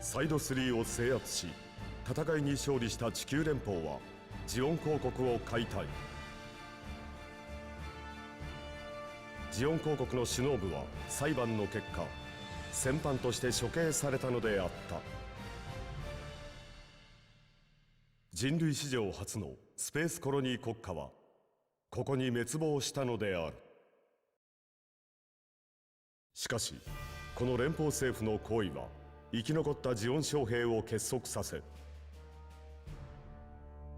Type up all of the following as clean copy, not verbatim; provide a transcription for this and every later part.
サイド3を制圧し、戦いに勝利した地球連邦はジオン公国を解体。ジオン公国の首脳部は裁判の結果、戦犯として処刑されたのであった。人類史上初のスペースコロニー国家はここに滅亡したのである。しかしこの連邦政府の行為は生き残ったジオン将兵を結束させ、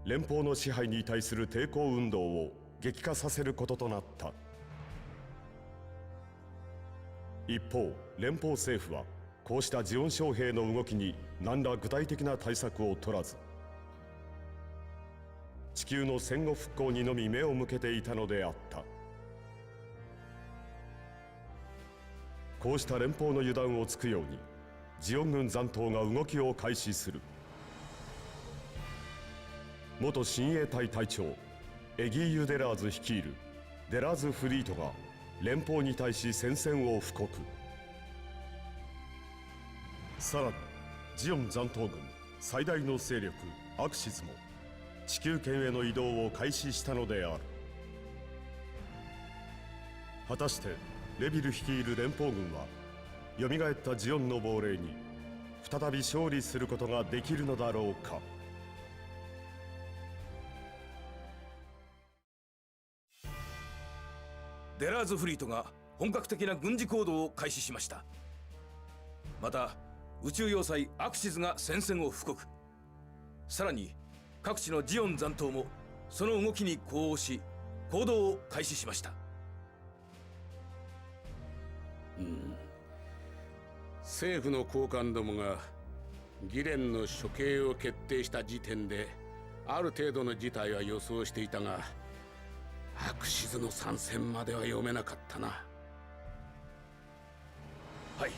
連邦の支配に対する抵抗運動を激化させることとなった。一方、連邦政府はこうしたジオン将兵の動きに何ら具体的な対策を取らず、地球の戦後復興にのみ目を向けていたのであった。こうした連邦の油断をつくようにジオン軍残党が動きを開始する。元親衛隊隊長エギーユ・デラーズ率いるデラーズフリートが連邦に対し宣戦を布告。さらにジオン残党軍最大の勢力アクシズも地球圏への移動を開始したのである。果たしてレビル率いる連邦軍は蘇ったジオンの亡霊に再び勝利することができるのだろうか。デラーズフリートが本格的な軍事行動を開始しました。また宇宙要塞アクシズが宣戦を布告。さらに各地のジオン残党もその動きに呼応し行動を開始しました。政府の高官どもがギレンの処刑を決定した時点である程度の事態は予想していたが、アクシズの参戦までは読めなかったな。はい、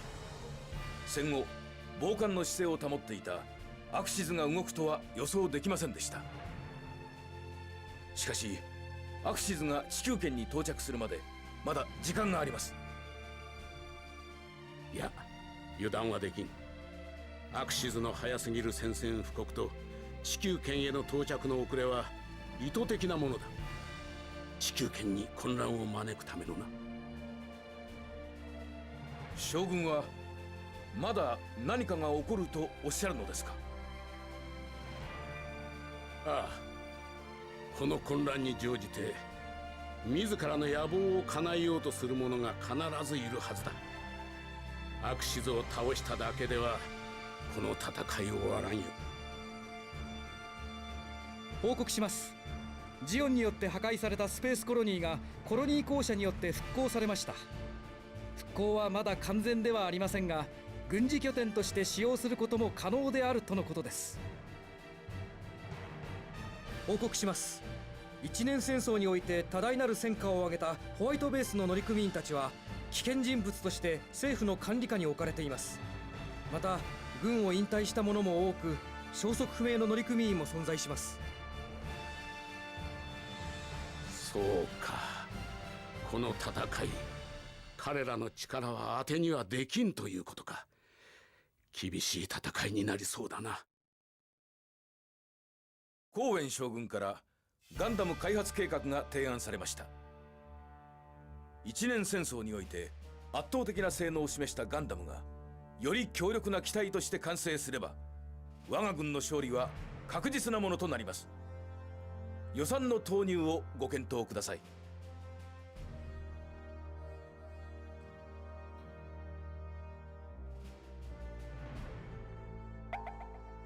戦後傍観の姿勢を保っていたアクシズが動くとは予想できませんでした。しかしアクシズが地球圏に到着するまでまだ時間があります。いや、油断はできん。アクシズの早すぎる宣戦布告と地球圏への到着の遅れは意図的なものだ。地球圏に混乱を招くためのな。将軍はまだ何かが起こるとおっしゃるのですか？ああ、この混乱に乗じて自らの野望を叶えようとする者が必ずいるはずだ。アクシズを倒しただけではこの戦い終わらんよ。報告します。ジオンによって破壊されたスペースコロニーがコロニー公社によって復興されました。復興はまだ完全ではありませんが、軍事拠点として使用することも可能であるとのことです。報告します。一年戦争において多大なる戦果を上げたホワイトベースの乗組員たちは危険人物として政府の管理下に置かれています。また軍を引退した者も多く、消息不明の乗組員も存在します。そうか、この戦い、彼らの力は当てにはできんということか。厳しい戦いになりそうだな。コーエン将軍からガンダム開発計画が提案されました。一年戦争において圧倒的な性能を示したガンダムがより強力な機体として完成すれば、我が軍の勝利は確実なものとなります。予算の投入をご検討ください。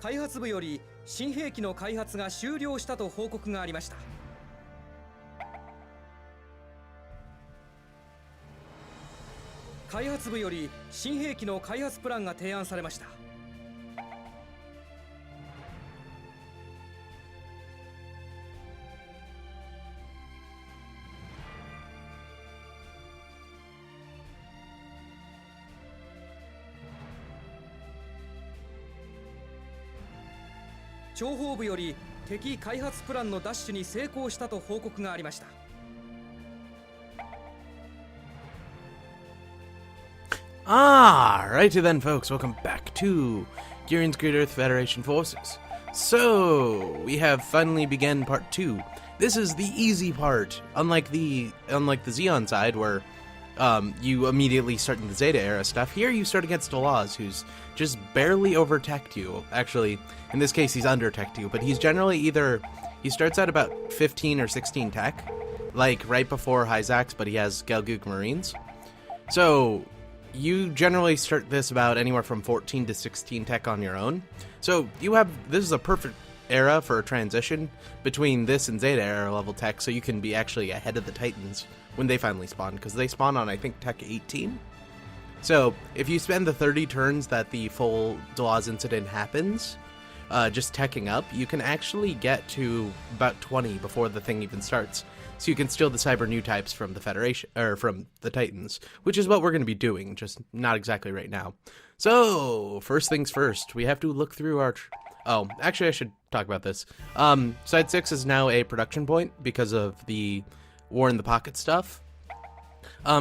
開発部より新兵器の開発が終了したと報告がありました。開発部より新兵器の開発プランが提案されました。諜報部より敵開発プランの奪取に成功したと報告がありました。Alrighty then, folks, welcome back to Giren's Great Earth Federation forces. So, we have finally begun part 2. This is the easy part, unlike the Zeon side, where you immediately start in the Zeta era stuff. Here you start against Delaz, who's just barely over-teched you. Actually, in this case, he's under-teched you, but he's generally he starts at about 15 or 16 tech, like right before Hyzax, but he has Gelgoog Marines. So, you generally start this about anywhere from 14 to 16 tech on your own. So, this is a perfect era for a transition between this and Zeta era level tech, so you can be actually ahead of the Titans when they finally spawn, because they spawn on, I think, tech 18. So, if you spend the 30 turns that the full Delaz incident happens, just teching up, you can actually get to about 20 before the thing even starts. So you can steal the cyber new types from the Federation, or from the Titans, which is what we're going to be doing, just not exactly right now. So, first things first, we have to look through our... Oh, actually I should talk about this. Side 6 is now a production point because of the War in the Pocket stuff.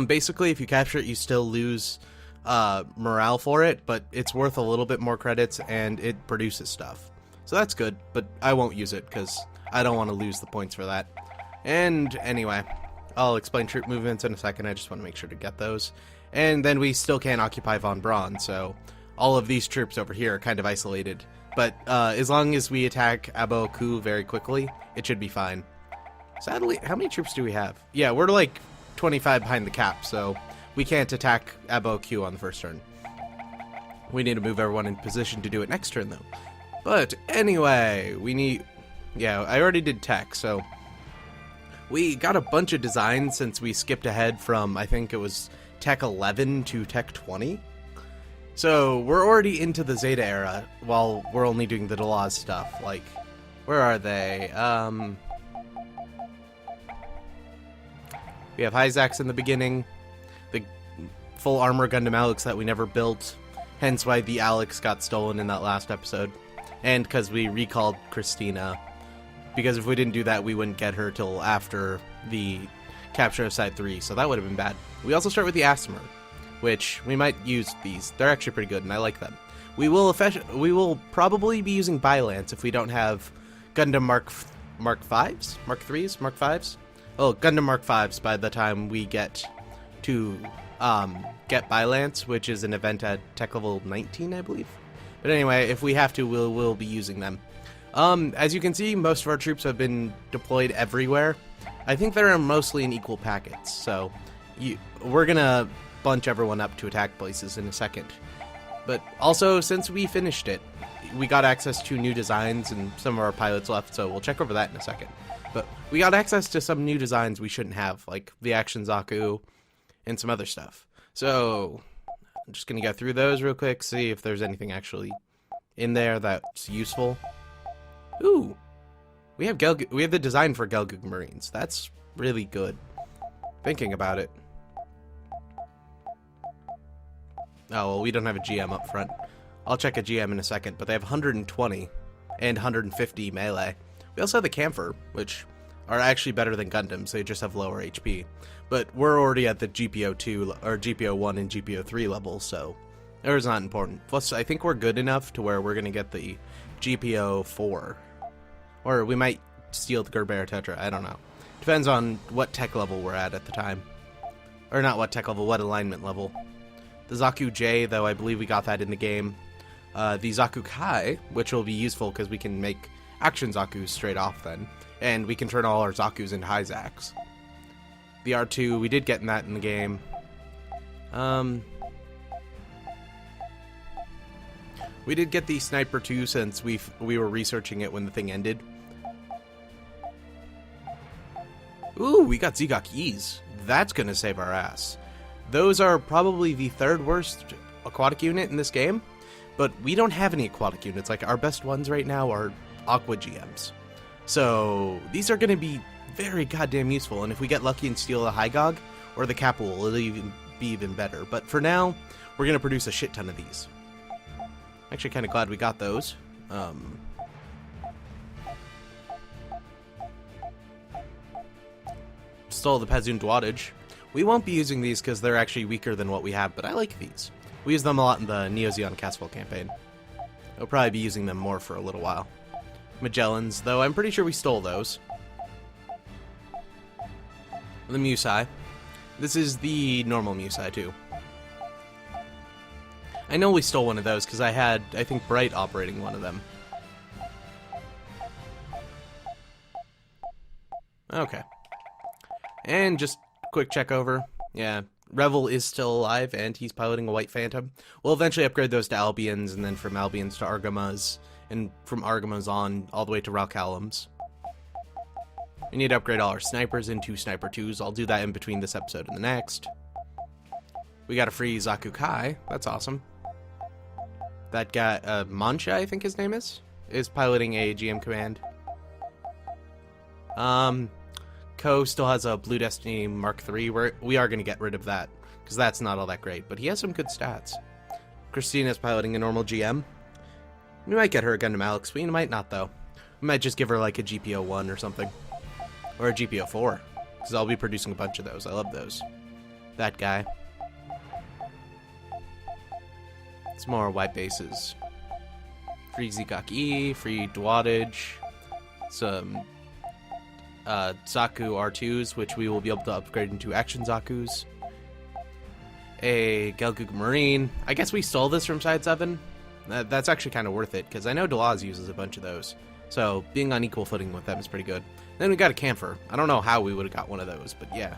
Basically, if you capture it, you still lose morale for it, but it's worth a little bit more credits, and it produces stuff. So that's good, but I won't use it, because I don't want to lose the points for that. And anyway, I'll explain troop movements in a second. I just want to make sure to get those. And then we still can't occupy Von Braun, so all of these troops over here are kind of isolated. But as long as we attack Abo Ku very quickly, it should be fine. Sadly, how many troops do we have? Yeah, we're like 25 behind the cap, so we can't attack Abo Ku on the first turn. We need to move everyone in position to do it next turn, though. But anyway, yeah, I already did tech, so... We got a bunch of designs since we skipped ahead from, I think it was Tech 11 to Tech 20. So, we're already into the Zeta era, while we're only doing the Delaz stuff. Like, where are they? We have Hyzax in the beginning, the full armor Gundam Alex that we never built, hence why the Alex got stolen in that last episode, and because we recalled Christina. Because if we didn't do that, we wouldn't get her till after the capture of Side 3, so that would have been bad. We also start with the Asimir, which we might use these. They're actually pretty good, and I like them. We will probably be using Bylance if we don't have Gundam Mark 5s? Mark 3s? Mark 5s? Oh, Gundam Mark 5s by the time we get to get Bylance, which is an event at tech level 19, I believe. But anyway, if we have to, we'll be using them. As you can see, most of our troops have been deployed everywhere. I think they're mostly in equal packets, so we're gonna bunch everyone up to attack places in a second. But also, since we finished it, we got access to new designs and some of our pilots left, so we'll check over that in a second. But we got access to some new designs we shouldn't have, like the Action Zaku and some other stuff. So, I'm just gonna go through those real quick, see if there's anything actually in there that's useful. Ooh, we have the design for Gelgoog Marines. That's really good. Thinking about it. Oh, well, we don't have a GM up front. I'll check a GM in a second, but they have 120 and 150 melee. We also have the Camphor, which are actually better than Gundams. They just have lower HP. But we're already at the GPO 2 or GPO 1 and GPO 3 level, so it was not important. Plus, I think we're good enough to where we're going to get the GPO 4. Or we might steal the Gerber Tetra, I don't know. Depends on what tech level we're at the time. Or not what tech level, what alignment level. The Zaku J, though, I believe we got that in the game. The Zaku Kai, which will be useful because we can make Action Zakus straight off then. And we can turn all our Zakus into Hyzax. The R2, we did get that in the game. We did get the Sniper 2 since we were researching it when the thing ended. Ooh, we got Zigok E's. That's gonna save our ass. Those are probably the third worst aquatic unit in this game, but we don't have any aquatic units. Like, our best ones right now are Aqua GMs. So, these are gonna be very goddamn useful, and if we get lucky and steal the Hygog or the Capul, it'll be even better. But for now, we're gonna produce a shit ton of these. Actually, kind of glad we got those. Stole the Pazun Dwadage. We won't be using these because they're actually weaker than what we have, but I like these. We use them a lot in the Neo Zeon Castle campaign. I'll probably be using them more for a little while. Magellans, though, I'm pretty sure we stole those. The Musai. This is the normal Musai, too. I know we stole one of those, because I had, I think, Bright operating one of them. Okay. And just quick check over. Yeah, Revel is still alive, and he's piloting a White Phantom. We'll eventually upgrade those to Albions, and then from Albions to Argamas, and from Argamas on, all the way to Ralcalums. We need to upgrade all our snipers into Sniper 2s. I'll do that in between this episode and the next. We got a free Zaku Kai. That's awesome. That guy, Mancha, I think his name is piloting a GM command. Ko still has a Blue Destiny Mark III. We are going to get rid of that, because that's not all that great, but he has some good stats. Christina's piloting a normal GM. We might get her a Gundam Alex, we might not, though. We might just give her, like, a GPO-1 or something. Or a GPO-4, because I'll be producing a bunch of those. I love those. That guy. Some more white bases. Free Zikak E, free Dwadage, some Zaku R2s, which we will be able to upgrade into Action Zakus. A Gelgug Marine. I guess we stole this from Side 7. That's actually kind of worth it, because I know Delaz uses a bunch of those. So being on equal footing with them is pretty good. Then we got a Camphor. I don't know how we would have got one of those, but yeah.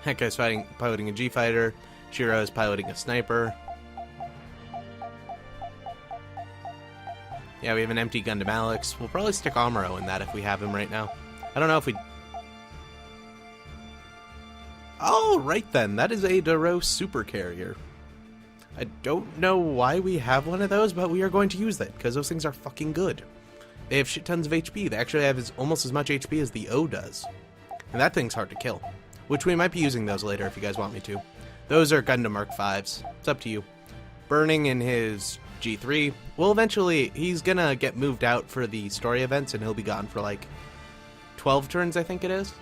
That guy's piloting a G-Fighter. Shiro is piloting a Sniper. Yeah, we have an empty Gundam Alex. We'll probably stick Amuro in that if we have him right now. I don't know if we... Oh, right then. That is a Daro Super Carrier. I don't know why we have one of those, but we are going to use that, because those things are fucking good. They have shit tons of HP. They actually have almost as much HP as the O does. And that thing's hard to kill. Which we might be using those later if you guys want me to. Those are Gundam Mark 5s. It's up to you. Burning in his G3. Well, eventually, he's gonna get moved out for the story events, and he'll be gone for like 12 turns, I think it is.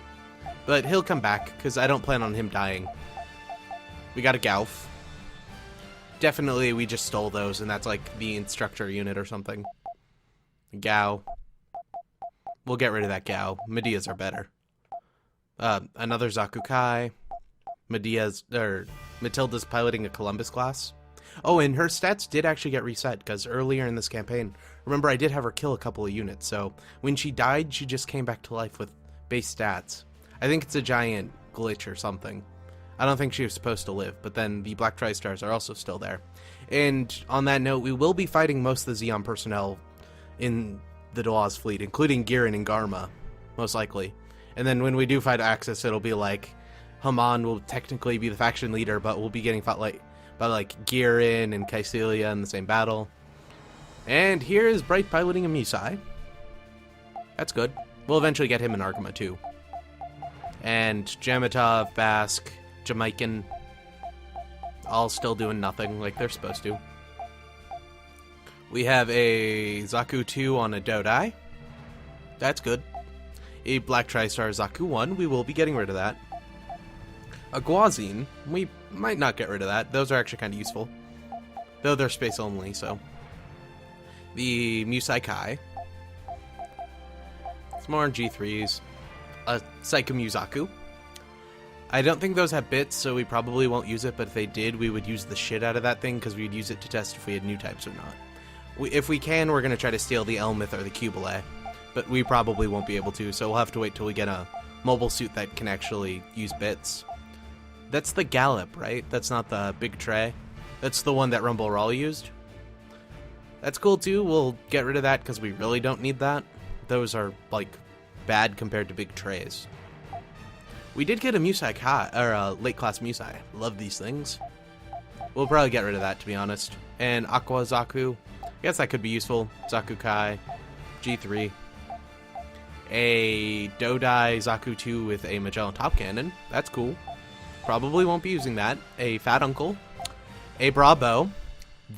But he'll come back, because I don't plan on him dying. We got a Gauf. Definitely, we just stole those, and that's like the instructor unit or something. Gao. We'll get rid of that Gao. Medeas are better. Another Zaku Kai. Matilda's piloting a Columbus class. Oh, and her stats did actually get reset, because earlier in this campaign, remember I did have her kill a couple of units, so when she died, she just came back to life with base stats. I think it's a giant glitch or something. I don't think she was supposed to live, but then the Black Tri-Stars are also still there. And on that note, we will be fighting most of the Zeon personnel in the Delaz fleet, including Gihren and Garma, most likely. And then when we do fight Axis, it'll be like Haman will technically be the faction leader, but we'll be getting fought by like Gihren and Caecilia in the same battle. And here is Bright piloting a Musai. That's good. We'll eventually get him in Argama too. And Jamatov, Basque, Jamaican, all still doing nothing like they're supposed to. We have a Zaku 2 on a Dodai. That's good. A Black Tri-Star Zaku 1. We will be getting rid of that. A Guazine. We might not get rid of that. Those are actually kind of useful. Though they're space only, so. The Musai Kai. Some more G3s. A Saikamyu Zaku. I don't think those have bits, so we probably won't use it, but if they did, we would use the shit out of that thing, because we'd use it to test if we had new types or not. If we can, we're going to try to steal the Elmith or the Cubile, but we probably won't be able to, so we'll have to wait till we get a mobile suit that can actually use bits. That's the Gallop, right? That's not the Big Tray. That's the one that Rumble Rawl used. That's cool too. We'll get rid of that because we really don't need that. Those are, like, bad compared to Big Trays. We did get a Musai Kai, or a late class Musai. Love these things. We'll probably get rid of that, to be honest. And Aqua Zaku. I guess that could be useful. Zaku Kai. G3. A Dodai Zaku 2 with a Magellan Top Cannon. That's cool. Probably won't be using that. A Fat Uncle. A Bravo.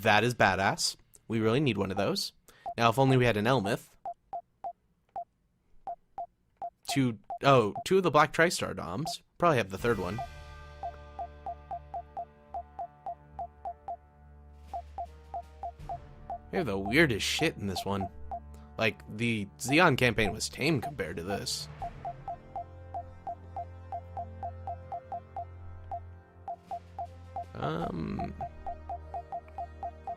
That is badass. We really need one of those. Now, if only we had an Elmith. Two of the Black Tri-Star Doms. Probably have the third one. We have the weirdest shit in this one. Like, the Zeon campaign was tame compared to this.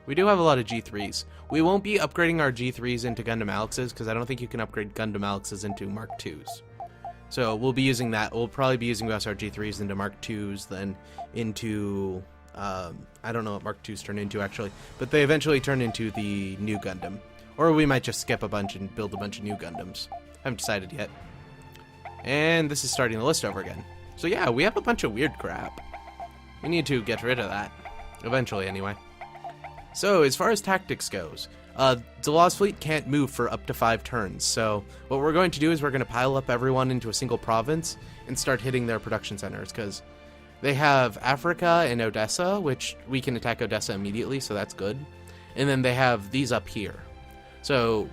We do have a lot of G3s. We won't be upgrading our G3s into Gundam Alexes, because I don't think you can upgrade Gundam Alexes into Mark IIs. So we'll be using that. We'll probably be using our G3s into Mark IIs, then into... I don't know what Mark IIs turn into, actually. But they eventually turn into the new Gundam. Or we might just skip a bunch and build a bunch of new Gundams. Haven't decided yet. And this is starting the list over again. So yeah, we have a bunch of weird crap. We need to get rid of that. Eventually, anyway. So, as far as tactics goes, Delaw's fleet can't move for up to 5 turns, so what we're going to do is we're going to pile up everyone into a single province and start hitting their production centers, because they have Africa and Odessa, which we can attack Odessa immediately, so that's good. And then they have these up here. So,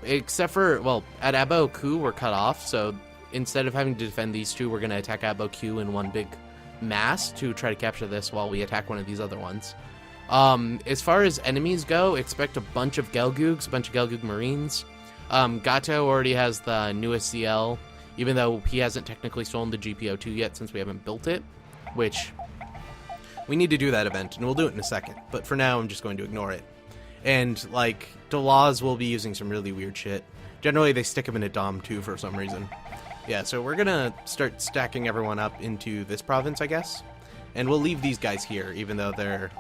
except for, well, at Abo Ku, we're cut off, so instead of having to defend these two, we're going to attack Abo Ku in one big mass to try to capture this while we attack one of these other ones. As far as enemies go, expect a bunch of Gelgoogs, a bunch of Gelgoog Marines. Gato already has the newest ZL, even though he hasn't technically stolen the GPO2 yet since we haven't built it, which we need to do that event, and we'll do it in a second. But for now, I'm just going to ignore it. And, like, Delaz will be using some really weird shit. Generally, they stick him in a Dom, too, for some reason. Yeah, so we're gonna start stacking everyone up into this province, I guess. And we'll leave these guys here, even though they're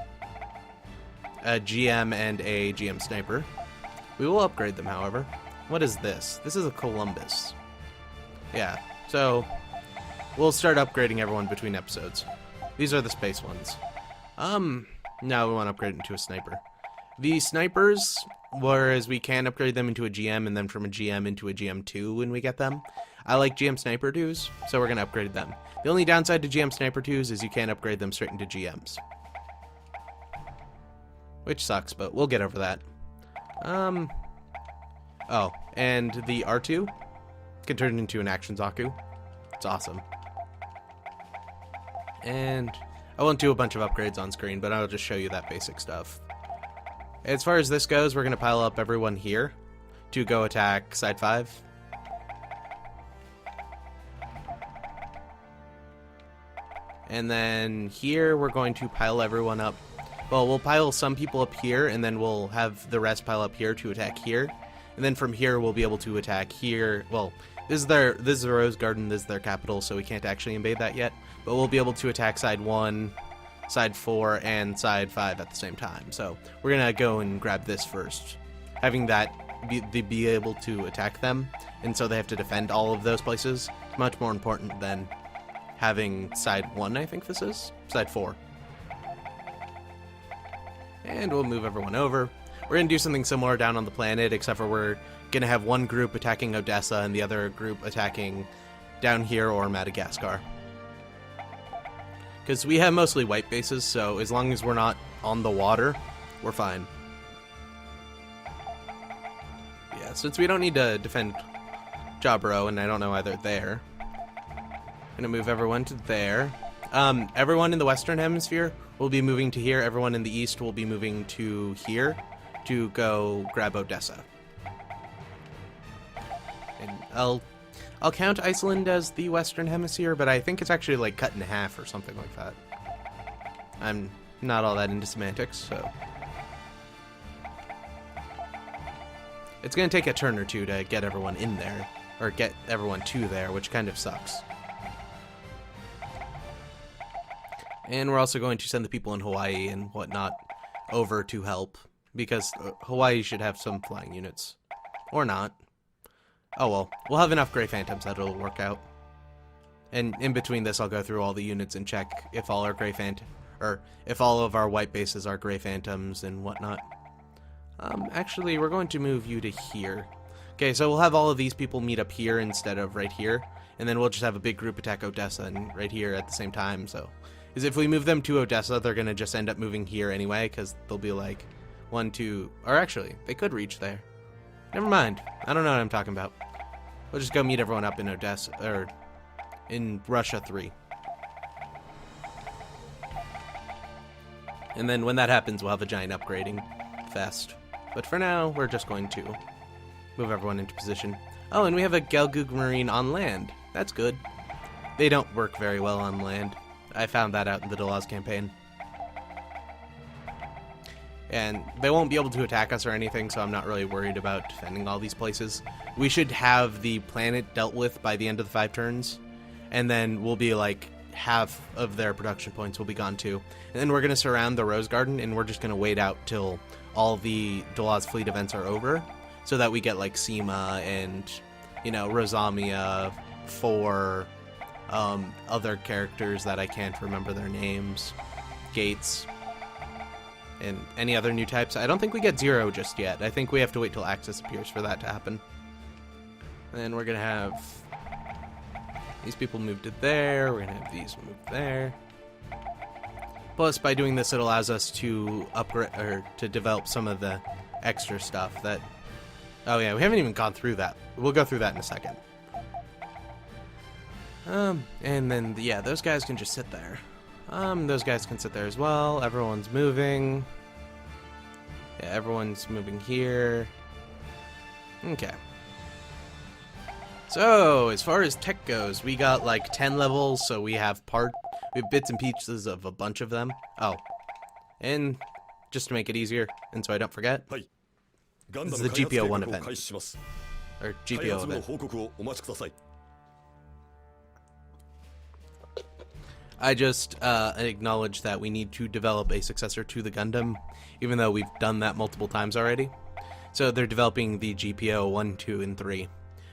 a GM and a GM sniper. We will upgrade them, however. What is this? This is a Columbus. Yeah, so we'll start upgrading everyone between episodes. These are the space ones. Now we want to upgrade into a sniper. The snipers, whereas we can upgrade them into a GM and then from a GM into a GM2 when we get them. I like GM Sniper 2s, so we're going to upgrade them. The only downside to GM Sniper 2s is you can't upgrade them straight into GMs. Which sucks, but we'll get over that. Oh, and the R2 can turn into an Action Zaku. It's awesome. And I won't do a bunch of upgrades on screen, but I'll just show you that basic stuff. As far as this goes, we're going to pile up everyone here to go attack Side 5. And then here we're going to pile everyone up. Well, we'll pile some people up here, and then we'll have the rest pile up here to attack here. And then from here, we'll be able to attack here. Well, this is the Rose Garden, this is their capital, so we can't actually invade that yet. But we'll be able to attack Side 1, Side 4, and Side 5 at the same time. So we're going to go and grab this first. Having that be able to attack them, and so they have to defend all of those places, is much more important than having Side 1, I think this is? Side 4. And we'll move everyone over. We're going to do something similar down on the planet, except for we're going to have one group attacking Odessa and the other group attacking down here or Madagascar. Because we have mostly white bases, so as long as we're not on the water, we're fine. Yeah, since we don't need to defend Jabro, and I don't know either there. I'm going to move everyone to there. Everyone in the Western Hemisphere will be moving to here. Everyone in the East will be moving to here to go grab Odessa. And I'll count Iceland as the Western Hemisphere, but I think it's actually like cut in half or something like that. I'm not all that into semantics, so it's going to take a turn or two to get everyone in there, or get everyone to there, which kind of sucks. And we're also going to send the people in Hawaii and whatnot over to help, because Hawaii should have some flying units. Or not. Oh well, we'll have enough Grey Phantoms that it'll work out. And in between this, I'll go through all the units and check if all our Grey Phantom, or if all of our white bases are Grey Phantoms and whatnot. Actually, we're going to move you to here. Okay, so we'll have all of these people meet up here instead of right here, and then we'll just have a big group attack Odessa and right here at the same time, so... Because if we move them to Odessa, they're going to just end up moving here anyway, because they'll be like 1, 2... Or actually, they could reach there. Never mind. I don't know what I'm talking about. We'll just go meet everyone up in Odessa, or in Russia 3. And then when that happens, we'll have a giant upgrading fest. But for now, we're just going to move everyone into position. Oh, and we have a Gelgoog Marine on land. That's good. They don't work very well on land. I found that out in the Delaz campaign. And they won't be able to attack us or anything, so I'm not really worried about defending all these places. We should have the planet dealt with by the end of the 5 turns, and then we'll be like half of their production points will be gone too. And then we're going to surround the Rose Garden, and we're just going to wait out till all the Delaz fleet events are over, so that we get like Sema and, you know, Rosamia, 4 other characters that I can't remember their names, Gates, and any other new types. I don't think we get 0 just yet. I think we have to wait till Axis appears for that to happen. And we're going to have these people moved to there. We're going to have these moved there. Plus, by doing this, it allows us to upgrade, or to develop some of the extra stuff that... Oh yeah, we haven't even gone through that. We'll go through that in a second. And then, yeah, those guys can just sit there. Those guys can sit there as well. Everyone's moving. Yeah, everyone's moving here. Okay. So, as far as tech goes, we got like 10 levels, so we have bits and pieces of a bunch of them. Oh. And just to make it easier, and so I don't forget, this is the GPO1 event. Or GPO event. I just acknowledge that we need to develop a successor to the Gundam, even though we've done that multiple times already. So they're developing the GPO 1, 2, and 3.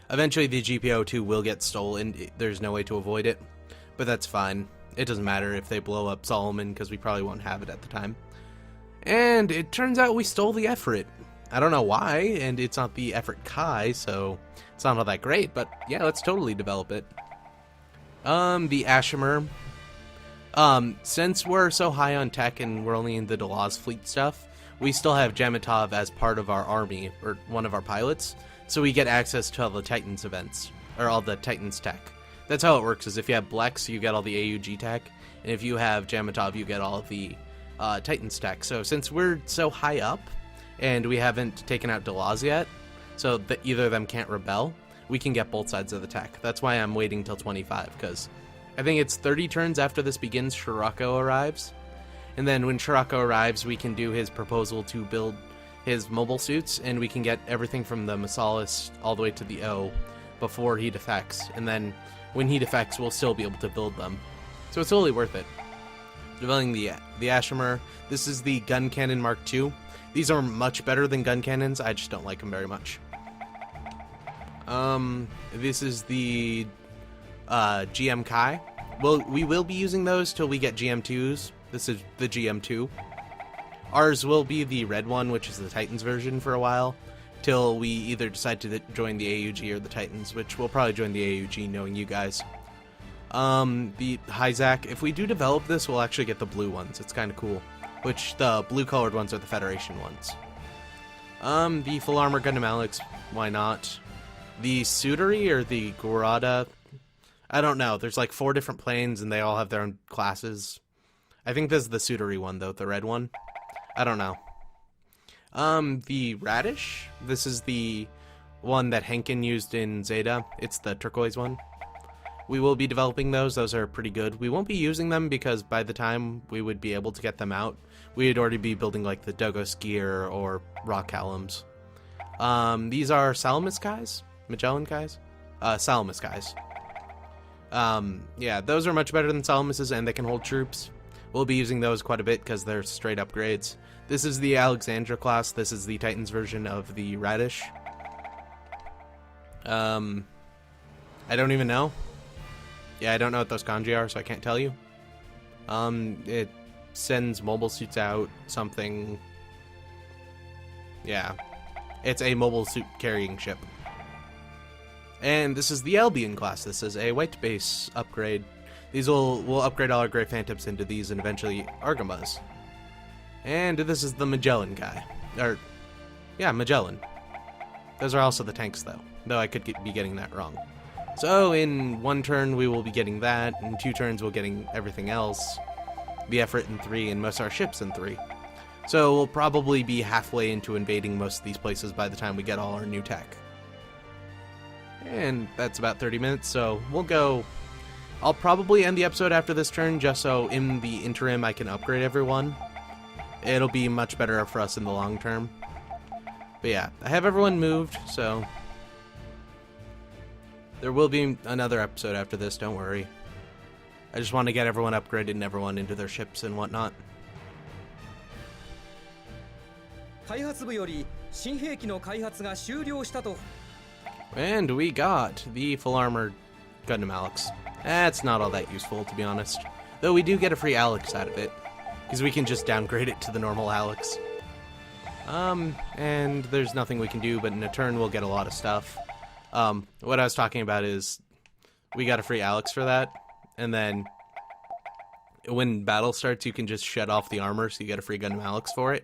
Eventually the GPO 2 will get stolen, there's no way to avoid it, but that's fine. It doesn't matter if they blow up Solomon, because we probably won't have it at the time. And it turns out we stole the Efrit. I don't know why, and it's not the Efrit Kai, so it's not all that great, but yeah, let's totally develop it. The Ashimer. Since we're so high on tech and we're only in the Delaz fleet stuff, we still have Jamatov as part of our army, or one of our pilots, so we get access to all the Titans events, or all the Titans tech. That's how it works, is if you have Blex, you get all the AUG tech, and if you have Jamatov, you get all of the Titans tech. So since we're so high up, and we haven't taken out Delaz yet, so that either of them can't rebel, we can get both sides of the tech. That's why I'm waiting till 25, because I think it's 30 turns after this begins, Shirako arrives. And then when Shirako arrives, we can do his proposal to build his mobile suits, and we can get everything from the Masalis all the way to the O before he defects. And then when he defects, we'll still be able to build them. So it's totally worth it. Developing the Ashimer. This is the Gun Cannon Mark II. These are much better than gun cannons, I just don't like them very much. This is the GM Kai. Well, we will be using those till we get GM2s. This is the GM2. Ours will be the red one, which is the Titans version for a while, till we either decide to join the AUG or the Titans, which we'll probably join the AUG, knowing you guys. The Hyzak, if we do develop this, we'll actually get the blue ones. It's kind of cool. Which, the blue-colored ones are the Federation ones. The Full Armor Gundam Alex, why not? The Sudari or the Gorada, I don't know. There's like 4 different planes, and they all have their own classes. I think this is the Sudari one, though, the red one. I don't know. The Radish, this is the one that Henkin used in Zeta. It's the turquoise one. We will be developing those. Those are pretty good. We won't be using them because by the time we would be able to get them out, we'd already be building like the Dogos Gear or Rock Callums. These are Salamis Kais? Magellan Kais? Salamis Kais. Yeah, those are much better than Salamis's, and they can hold troops. We'll be using those quite a bit because they're straight upgrades. This is the Alexandra class. This is the Titans version of the Radish. I don't even know. Yeah, I don't know what those kanji are, so I can't tell you. It sends mobile suits out, something. Yeah. It's a mobile suit carrying ship. And this is the Albion class. This is a white base upgrade. These we'll upgrade all our Grey Phantoms into these and eventually Argamas. And this is the Magellan guy. Or, yeah, Magellan. Those are also the tanks, though I could be getting that wrong. So in 1 turn we will be getting that, in 2 turns we'll getting everything else. The Efrit in 3, and most of our ships in 3. So we'll probably be halfway into invading most of these places by the time we get all our new tech. And that's about 30 minutes, so we'll go... I'll probably end the episode after this turn, just so in the interim I can upgrade everyone. It'll be much better for us in the long term. But yeah, I have everyone moved, so... There will be another episode after this, don't worry. I just want to get everyone upgraded and everyone into their ships and whatnot. 開発部より新兵器の開発が終了したと。 And we got the full armored Gundam Alex. That's not all that useful, to be honest. Though we do get a free Alex out of it, because we can just downgrade it to the normal Alex. And there's nothing we can do, but in a turn we'll get a lot of stuff. What I was talking about is we got a free Alex for that, and then when battle starts you can just shut off the armor so you get a free Gundam Alex for it.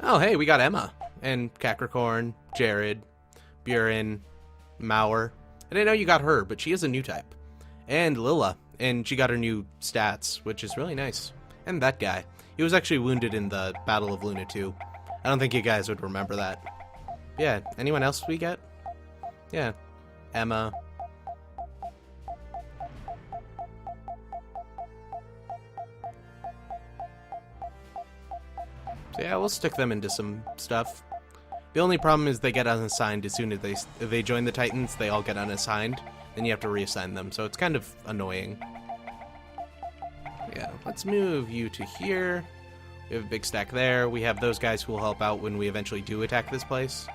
Oh hey, we got Emma, and Capricorn, Jared, Gihren, Mauer. I didn't know you got her, but she is a new type. And Lilla, and she got her new stats, which is really nice. And that guy. He was actually wounded in the Battle of Luna 2. I don't think you guys would remember that. Yeah, anyone else we get? Yeah, Emma. So yeah, we'll stick them into some stuff. The only problem is they get unassigned as soon as they join the Titans, they all get unassigned. Then you have to reassign them, so it's kind of annoying. Yeah, let's move you to here. We have a big stack there. We have those guys who will help out when we eventually do attack this place.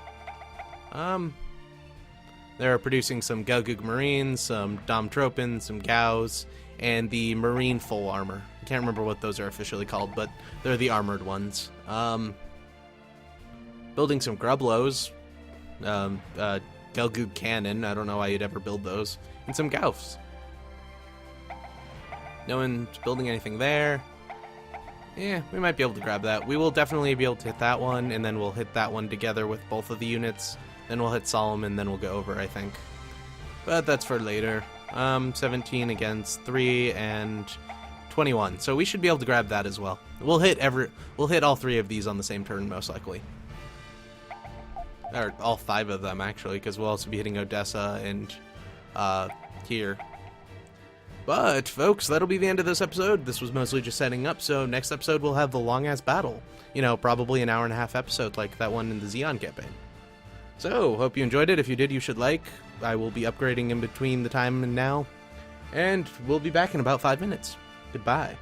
They're producing some Gelgug Marines, some Domtropin, some Gaus, and the Marine full armor. I can't remember what those are officially called, but they're the armored ones. Building some Grublos, Gelgug Cannon, I don't know why you'd ever build those, and some Gaufs. No one's building anything there. Yeah, we might be able to grab that. We will definitely be able to hit that one, and then we'll hit that one together with both of the units. Then we'll hit Solomon, then we'll go over, I think. But that's for later. 17 against 3 and 21. So we should be able to grab that as well. We'll hit all 3 of these on the same turn, most likely. Or all 5 of them, actually, because we'll also be hitting Odessa and here. But, folks, that'll be the end of this episode. This was mostly just setting up, so next episode we'll have the long-ass battle. You know, probably an hour-and-a-half episode like that one in the Zeon campaign. So, hope you enjoyed it. If you did, you should like. I will be upgrading in between the time and now. And we'll be back in about 5 minutes. Goodbye.